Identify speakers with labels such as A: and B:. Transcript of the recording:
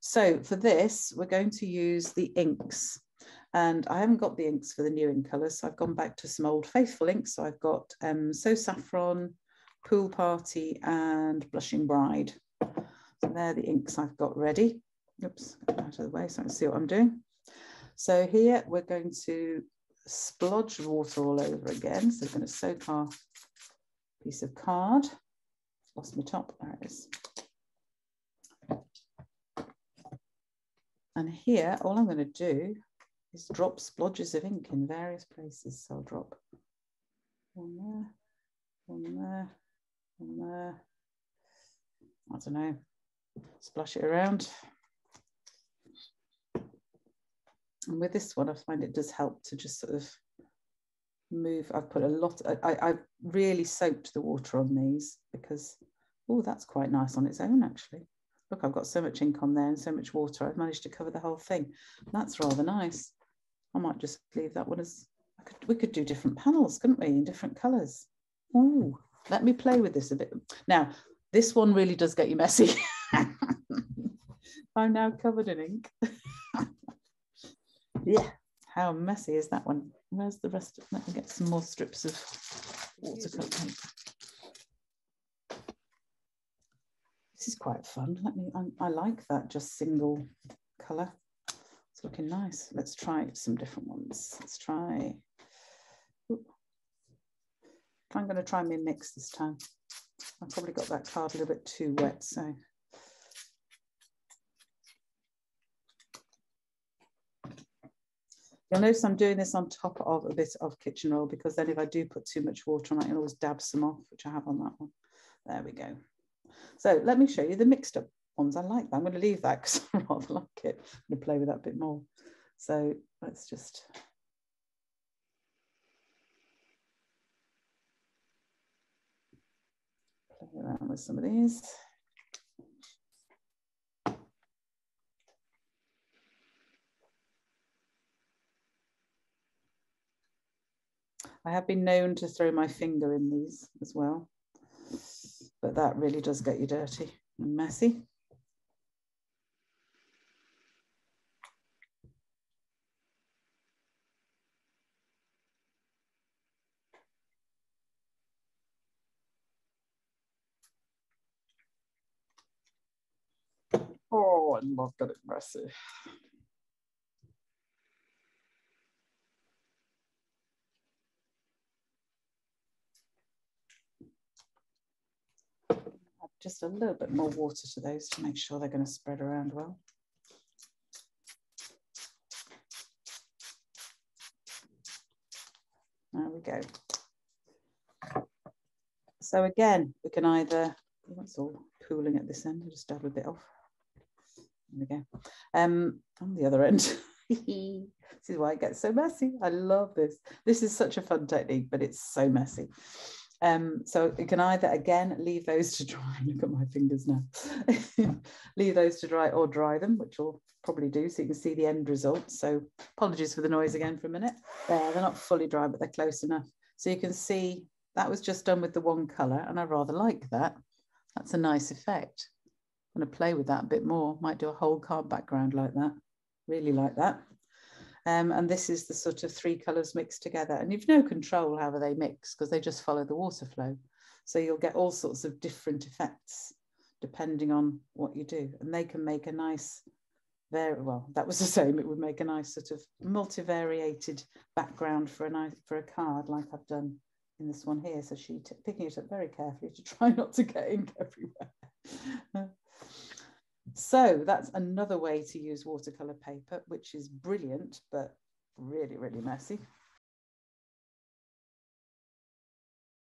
A: So for this, we're going to use the inks. And I haven't got the inks for the new ink colours, so I've gone back to some old faithful inks. So I've got So Saffron, Pool Party and Blushing Bride. So they're the inks I've got ready. Oops, get out of the way so I can see what I'm doing. So here we're going to splodge water all over again. So we're going to soak our piece of card. Lost my top, there it is. And here, all I'm going to do is drop splodges of ink in various places. So I'll drop one there, one there, one there. I don't know, splash it around. And with this one, I find it does help to just sort of move. I've put a lot, I've really soaked the water on these because, oh, that's quite nice on its own, actually. Look, I've got so much ink on there and so much water. I've managed to cover the whole thing. That's rather nice. I might just leave that one as, we could do different panels, couldn't we, in different colours. Oh, let me play with this a bit. Now, this one really does get you messy. I'm now covered in ink. Yeah, how messy is that one? Where's the rest of, let me get some more strips of watercolour paper. This is quite fun. I like that, just single colour. It's looking nice. Let's try some different ones. Let's try, I'm going to try my mix this time. I've probably got that card a little bit too wet, so. You'll notice I'm doing this on top of a bit of kitchen roll because then if I do put too much water on, I can always dab some off, which I have on that one. There we go. So let me show you the mixed up ones. I like that. I'm going to leave that because I rather like it. I'm going to play with that a bit more. So let's just. Play around with some of these. I have been known to throw my finger in these as well, but that really does get you dirty and messy. Oh, I love getting messy. Just a little bit more water to those to make sure they're going to spread around well. There we go. So again, we can either, that's all pooling at this end, I'll just dab a bit off. There we go. On the other end, this is why it gets so messy. I love this. This is such a fun technique, but it's so messy. So you can either, again, leave those to dry. Look at my fingers now. Leave those to dry or dry them, which will probably do, so you can see the end result. So apologies for the noise again for a minute. There, they're not fully dry, but they're close enough. So you can see that was just done with the one colour, and I rather like that. That's a nice effect. I'm going to play with that a bit more. Might do a whole card background like that. Really like that. And this is the sort of three colours mixed together. And you've no control however they mix because they just follow the water flow. So you'll get all sorts of different effects depending on what you do. And they can make a nice, well, that was the same. It would make a nice sort of multivariated background for a card like I've done in this one here. So she's picking it up very carefully to try not to get ink everywhere. So that's another way to use watercolour paper, which is brilliant, but really, really messy.